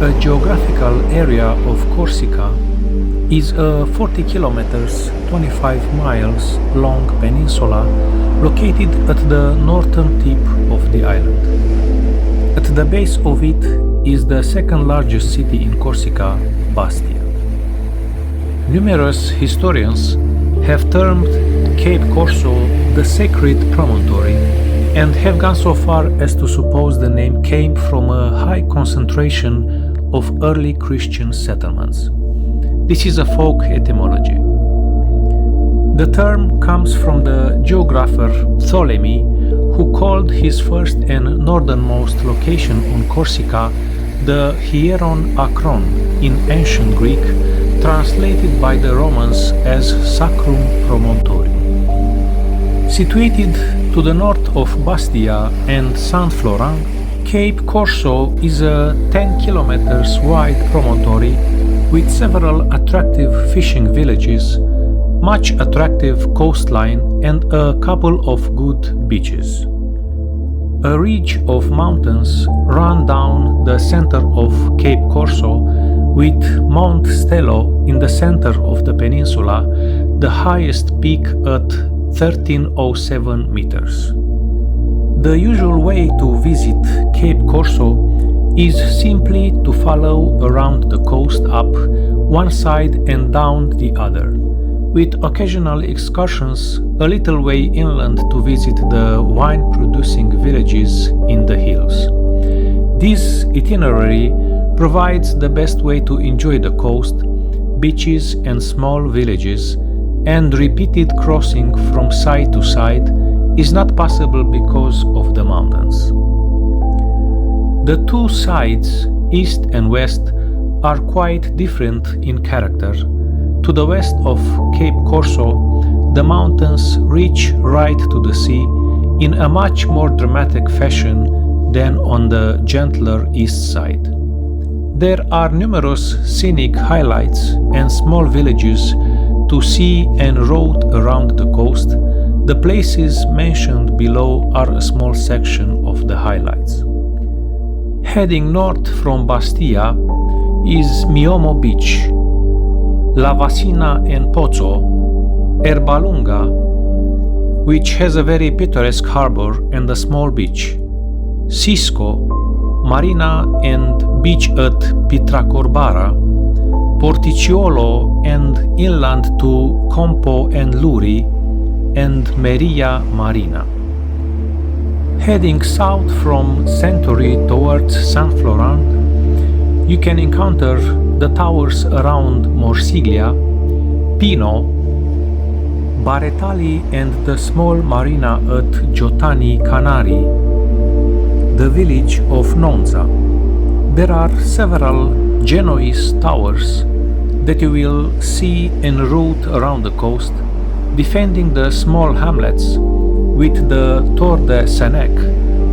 A geographical area of Corsica is a 40 kilometers 25 miles long peninsula located at the northern tip of the island. At the base of it is the second largest city in Corsica, Bastia. Numerous historians have termed Cape Corso the sacred promontory and have gone so far as to suppose the name came from a high concentration of early Christian settlements. This is a folk etymology. The term comes from the geographer Ptolemy, who called his first and northernmost location on Corsica the Hieron Akron in ancient Greek, translated by the Romans as Sacrum Promontorium. Situated to the north of Bastia and Saint Florent, Cape Corso is a 10 kilometers wide promontory with several attractive fishing villages, much attractive coastline and a couple of good beaches. A ridge of mountains run down the center of Cape Corso with Mount Stello in the center of the peninsula, the highest peak at 1307 meters. The usual way to visit Cape Corso is simply to follow around the coast up one side and down the other, with occasional excursions a little way inland to visit the wine-producing villages in the hills. This itinerary provides the best way to enjoy the coast, beaches and small villages, and repeated crossing from side to side is not possible because of the mountains. The two sides, east and west, are quite different in character. To the west of Cape Corso, the mountains reach right to the sea in a much more dramatic fashion than on the gentler east side. There are numerous scenic highlights and small villages to see en route around the coast. The places mentioned below are a small section of the highlights. Heading north from Bastia is Miomo Beach, La Vasina and Pozzo, Erbalunga, which has a very picturesque harbor and a small beach, Cisco, marina and beach at Pietracorbara, Porticciolo and inland to Compo and Luri, and Meria Marina. Heading south from Century towards Saint Florent, you can encounter the towers around Morsiglia, Pino, Baretali and the small marina at Giotani Canari, the village of Nonza. There are several Genoese towers that you will see en route around the coast, defending the small hamlets with the Tor de Senec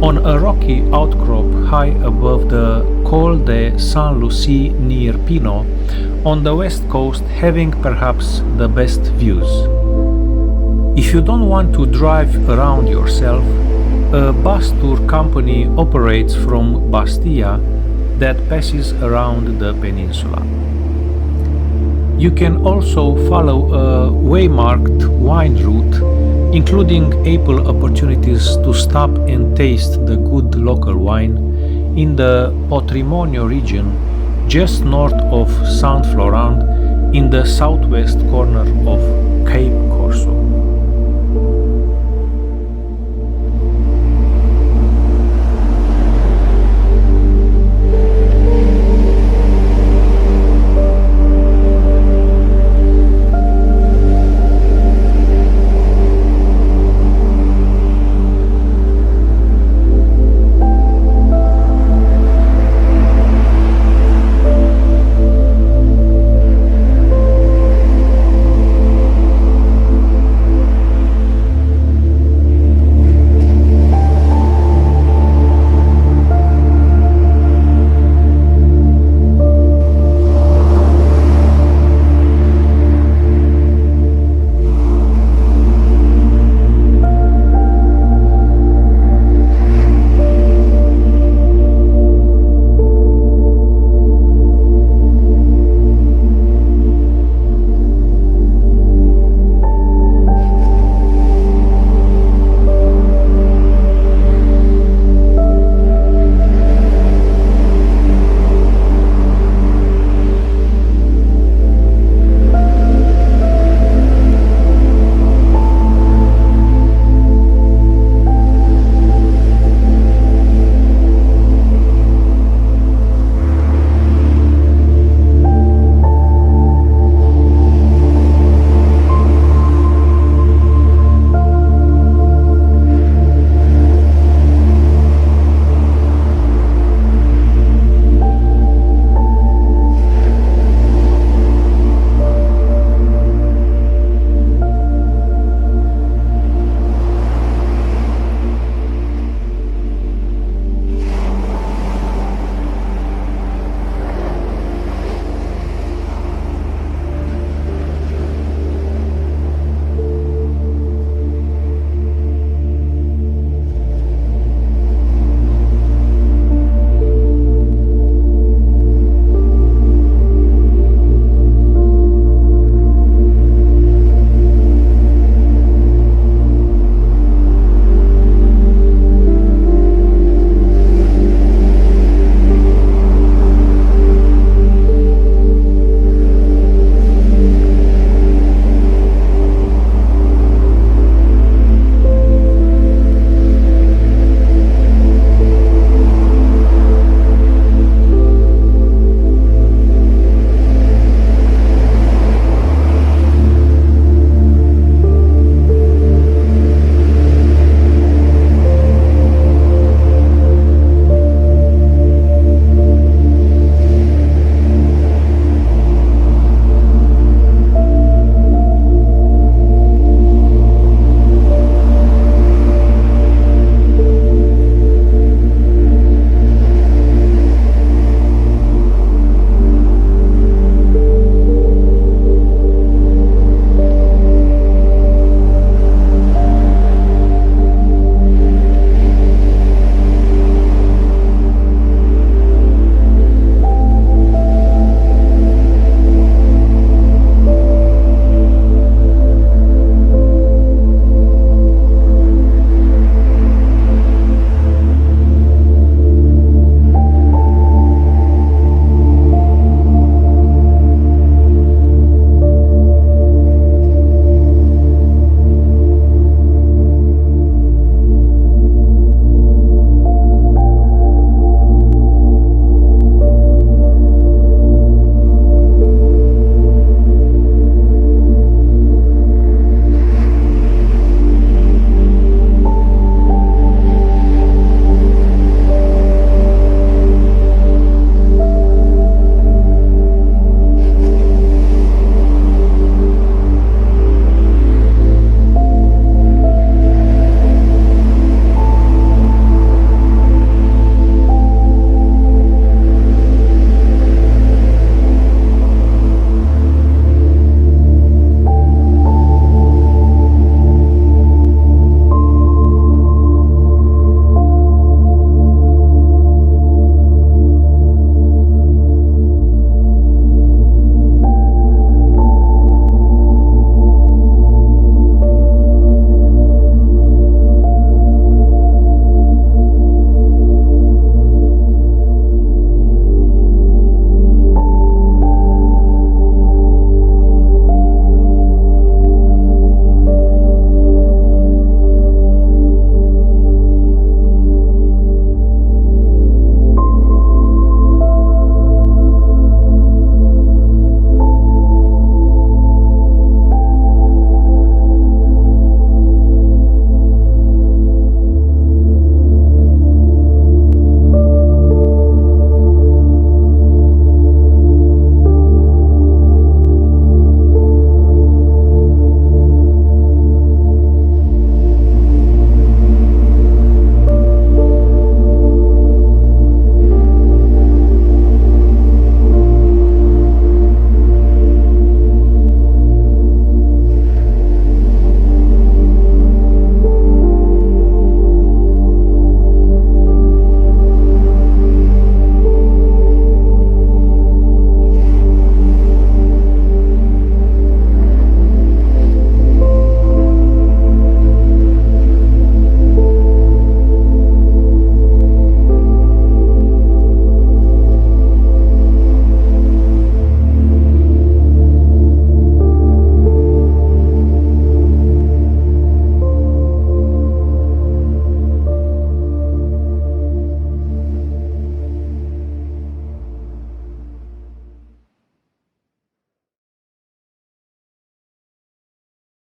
on a rocky outcrop high above the Col de Saint Lucie near Pino, on the west coast, having perhaps the best views. If you don't want to drive around yourself, a bus tour company operates from Bastia that passes around the peninsula. You can also follow a waymarked wine route, including ample opportunities to stop and taste the good local wine in the Patrimonio region just north of Saint Florent in the southwest corner of Cape Corso.